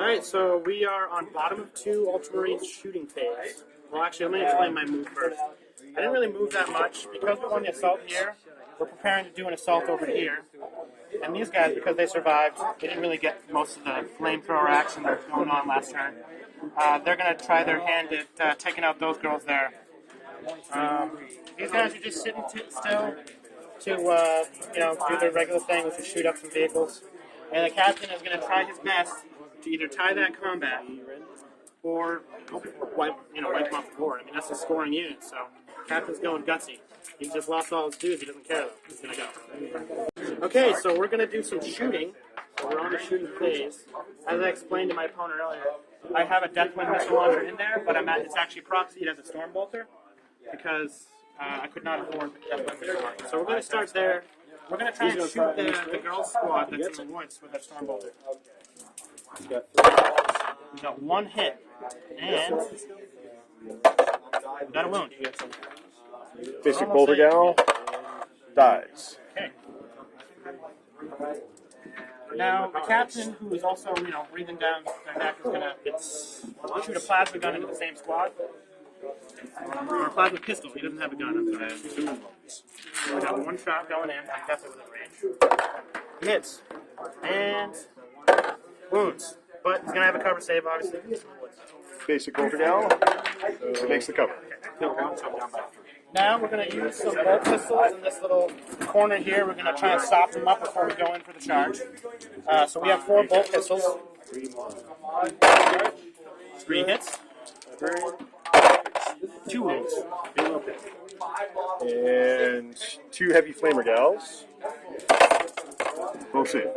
Alright, so we are on bottom of 2 Ultramarines shooting phase. Well, actually, let me explain my move first. I didn't really move that much. Because we won the assault here, we're preparing to do an assault over here. And these guys, because they survived, they didn't really get most of the flamethrower action that was going on last turn. They're going to try their hand at taking out those girls there. These guys are just sitting still to do their regular thing, which is shoot up some vehicles. And the captain is going to try his best to either tie that combat or wipe them off the board. I mean, that's a scoring unit, so captain's going gutsy. He just lost all his dudes. He doesn't care, though. He's going to go. Okay, so we're going to do some shooting. So we're on the shooting phase. As I explained to my opponent earlier, I have a Deathwind missile launcher in there, but it's actually proxied as a Storm Bolter because I could not afford the Deathwind missile launcher. So we're going to start there. We're going to try and shoot the girls' squad that's in the woods with that Storm Bolter. We got one hit, and we got a wound. Basic Boulder Gal dies. Okay. Now, the captain, who is also, breathing down their neck, is going to shoot a plasma gun into the same squad. Or a plasma pistol. He doesn't have a gun. I got one shot going in. I'm definitely within range. Hits. And wounds. But he's going to have a cover save, obviously. Basic Boulder Gal makes the cover. Now we're going to use some bolt pistols in this little corner here. We're going to try and stop them up before we go in for the charge. So we have 4 bolt pistols. 3 hits. 2 wounds. And 2 heavy flamer gals. Both save.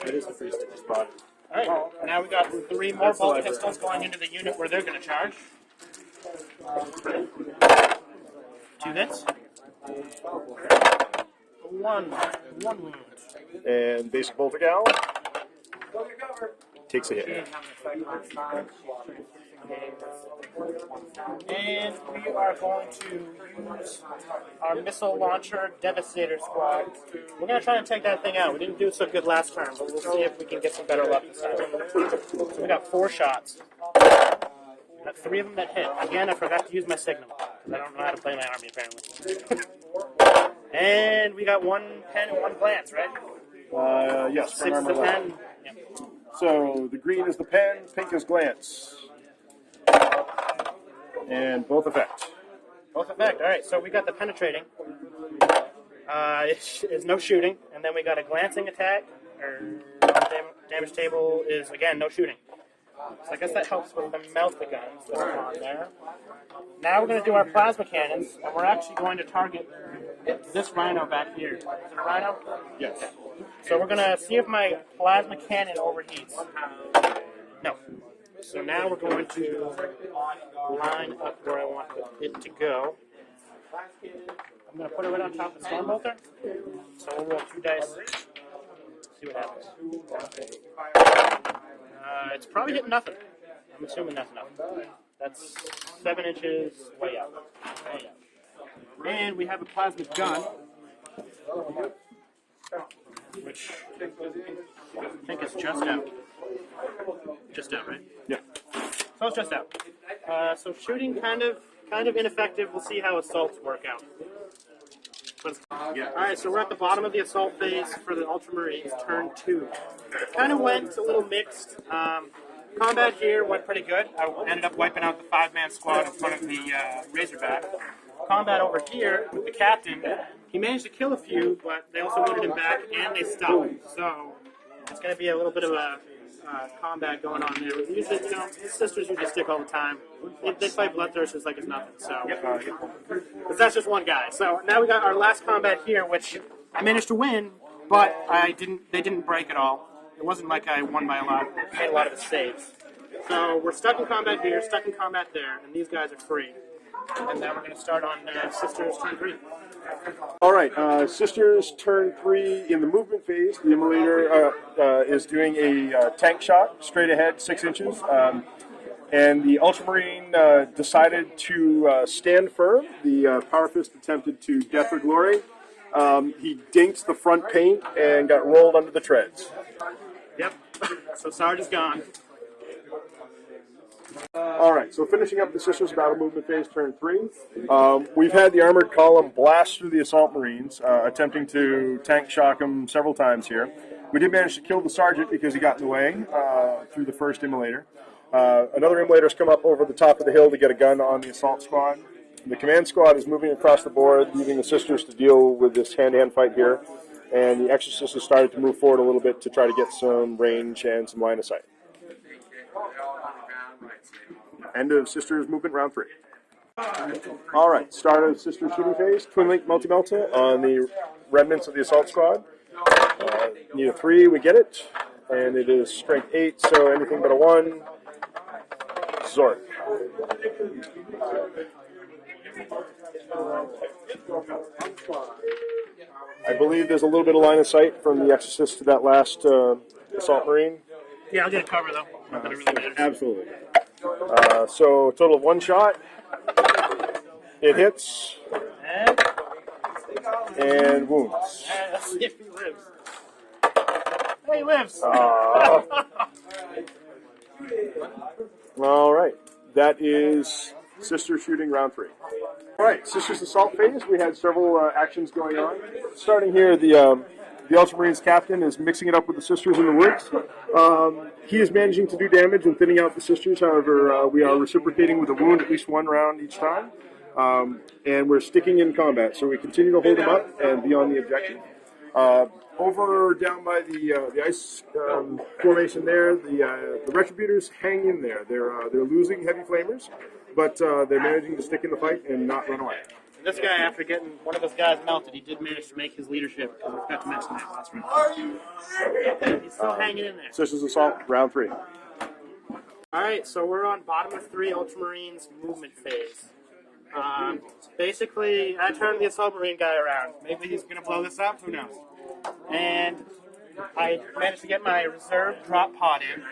That is the first spot. Alright, now we got 3 more bolt pistols going into the unit where they're going to charge. 2 hits. 1 wound. And basic Bolter Gal takes a hit. And we are going to use our missile launcher Devastator squad. We're going to try and take that thing out. We didn't do so good last turn, but we'll see if we can get some better luck this time. So we got 4 shots. Got 3 of them that hit. Again, I forgot to use my signal. I don't know how to play my army, apparently. And we got 1 pen and 1 glance, right? Yes. 6 is the pen. Yep. So the green is the pen, pink is glance. And both effect. Both effect. All right, so we got the penetrating. It's no shooting. And then we got a glancing attack. Damage table is, again, no shooting. So I guess that helps with the melta guns that are on there. Now we're going to do our plasma cannons, and we're actually going to target this rhino back here. Is it a rhino? Yes. Okay. So we're going to see if my plasma cannon overheats. No. So now we're going to line up where I want it to go. I'm going to put it right on top of the Storm Bolter. So we'll roll 2 dice. See what happens. It's probably hitting nothing. I'm assuming that's nothing. That's 7 inches way out. And we have a plasma gun, which I think is just out. Just out, right? Yeah. So it's just out. So shooting kind of ineffective. We'll see how assaults work out. Alright, so we're at the bottom of the assault phase for the Ultramarines, turn 2. Kind of went a little mixed. Combat here went pretty good. I ended up wiping out the 5-man squad in front of the Razorback. Combat over here with the captain, he managed to kill a few, but they also wounded him back and they stopped. So it's going to be a little bit of a combat going on there. Usually, sisters usually stick all the time. They fight bloodthirsters like it's nothing. So, because that's just one guy. So now we got our last combat here, which I managed to win, but they didn't break at all. It wasn't like I won by a lot. I made a lot of the saves. So we're stuck in combat here, stuck in combat there, and these guys are free. And now we're going to start on sisters turn 3. All right, sisters turn 3 in the movement phase. The Immolator is doing a tank shot straight ahead, 6 inches. And the Ultramarine decided to stand firm. The Power Fist attempted to death or glory. He dinked the front paint and got rolled under the treads. Yep. So Sarge is gone. All right, so finishing up the Sisters Battle Movement Phase, turn 3. We've had the Armored Column blast through the Assault Marines, attempting to tank shock them several times here. We did manage to kill the Sergeant because he got in the way through the first immolator. Another immolator's come up over the top of the hill to get a gun on the Assault Squad. The Command Squad is moving across the board, leaving the Sisters to deal with this hand-to-hand fight here. And the Exorcist has started to move forward a little bit to try to get some range and some line of sight. End of Sisters movement, round 3. All right, start of Sisters shooting phase. Twin link multi-melta on the remnants of the Assault Squad. Need a 3, we get it. And it is strength 8, so anything but a 1. Zork. I believe there's a little bit of line of sight from the Exorcist to that last Assault Marine. Yeah, I'll get a cover though. Not that it really matters. Absolutely. So a total of 1 shot. It hits. And wounds. Let's see if he lives. Hey, he lives. All right. That is Sister shooting round 3. All right, Sisters assault phase. We had several actions going on. Starting here, the Ultramarines captain is mixing it up with the Sisters in the woods. He is managing to do damage and thinning out the Sisters. However, we are reciprocating with a wound at least 1 round each time. And we're sticking in combat, so we continue to hold them up and be on the objective. Over down by the ice formation there, the Retributors hang in there. They're losing heavy flamers, but they're managing to stick in the fight and not run away. This guy, after getting one of his guys melted, he did manage to make his leadership. I forgot to mention that last round. He's still hanging in there. Sisters assault round 3. All right, so we're on bottom of 3 Ultramarines movement phase. Basically, I turned the Assault Marine guy around. Maybe he's going to blow this up, who knows? And I managed to get my reserve drop pod in.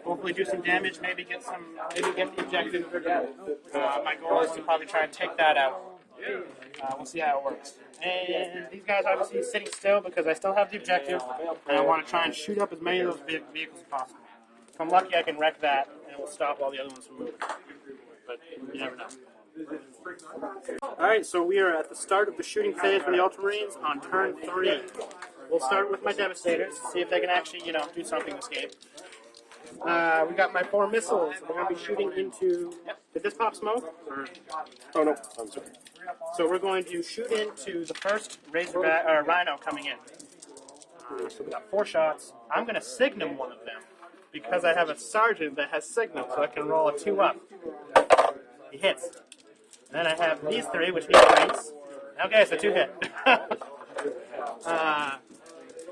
Hopefully do some damage, maybe get the objective. My goal is to probably try and take that out. We'll see how it works. And these guys obviously sitting still because I still have the objective, and I want to try and shoot up as many of those vehicles as possible. If I'm lucky, I can wreck that, and it will stop all the other ones from moving. But you never know. Alright, so we are at the start of the shooting phase for the Ultramarines on turn 3. We'll start with my Devastators, see if they can actually, do something this game. We got my 4 missiles. We're going to be shooting into... Did this pop smoke? Oh, no. I'm sorry. So we're going to shoot into the first Rhino coming in. So we got 4 shots. I'm going to Signum one of them because I have a Sergeant that has Signum, so I can roll a 2 up. He hits. Then I have these 3, which need 3s. Okay, so 2 hit.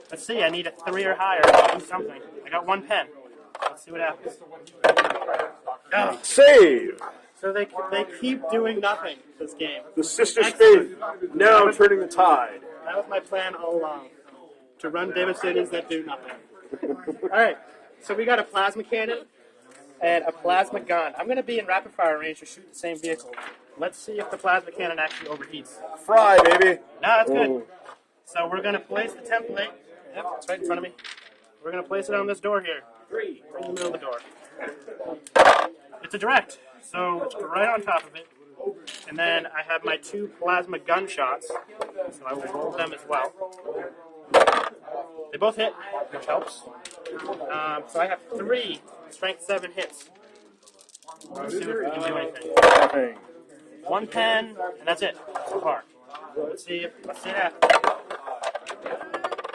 Let's see, I need a 3 or higher to do something. I got 1 pen. Let's see what happens. Oh. Save! So they keep doing nothing this game. The Sisters' faith now turning the tide. That was my plan all along. To run Devastators that do nothing. Alright, so we got a plasma cannon and a plasma gun. I'm going to be in rapid fire range to shoot the same vehicle. Let's see if the plasma cannon actually overheats. Fry, baby. No, that's good. So we're going to place the template. Yep, it's right in front of me. We're going to place it on this door here. Right in the middle of the door. It's a direct, so it's right on top of it. And then I have my 2 plasma gun shots, so I will roll them as well. They both hit, which helps. So I have 3 strength 7 hits. Let's see if we can do anything. 1 pen, and that's it so far. Let's see it happen.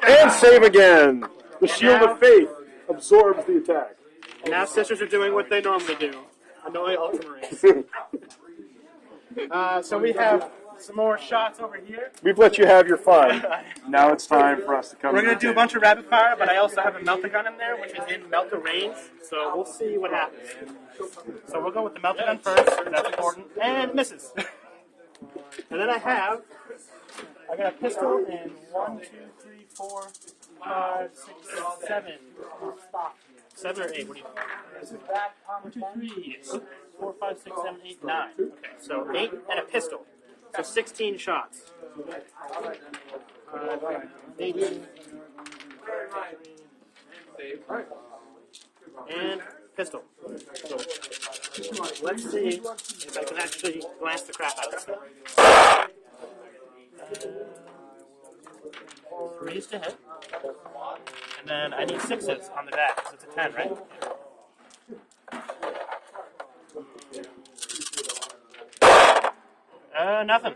And save again. The Shield of Faith absorbs the attack. And now Sisters are doing what they normally do. Annoy Ultramarines. So we have some more shots over here. We've let you have your fun. Now it's time for us to come. We're going to do a bunch of rapid fire, but I also have a melta gun in there, which is in melta range. So we'll see what happens. So we'll go with the melta gun first. That's important. And misses. And then I got a pistol and 1, 2, 3, 4, 5, 6, 7. 7 or 8? What do you think? 1, 2, 3, 4, 5, 6, 7, 8, 9. Okay, so 8 and a pistol. So 16 shots. 8. And pistol. So Let's see if I can actually glance the crap out of this thing. Threes to hit. And then I need sixes on the back, so it's a 10, right? Nothing.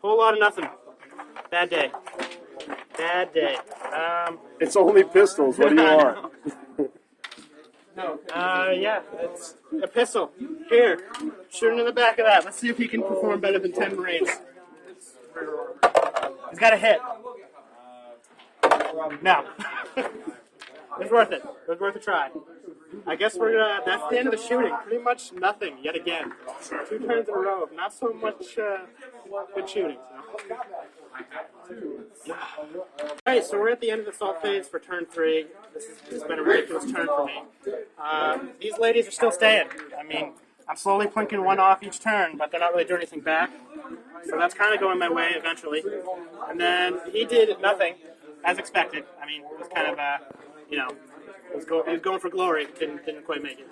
Whole lot of nothing. Bad day. Bad day. It's only pistols. What do you want? Yeah, it's a pistol. Here, shoot him in the back of that. Let's see if he can perform better than 10 Marines. He's got a hit. No. It's worth it. It was worth a try. I guess that's the end of the shooting. Pretty much nothing, yet again. 2 turns in a row of not so much good shooting. Alright, so we're at the end of the assault phase for turn 3. This has been a ridiculous turn for me. These ladies are still staying. I mean, I'm slowly plinking one off each turn, but they're not really doing anything back. So that's kind of going my way eventually. And then he did nothing, as expected. I mean, it was kind of, he was going for glory, didn't quite make it.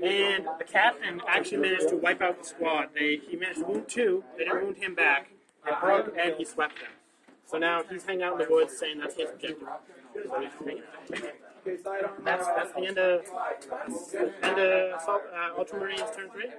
And the captain actually managed to wipe out the squad. He managed to wound 2, they didn't wound him back, it broke, and he swept them. So now he's hanging out in the woods saying that's his objective. So he's hanging out. That's the end of Ultramarines turn 3.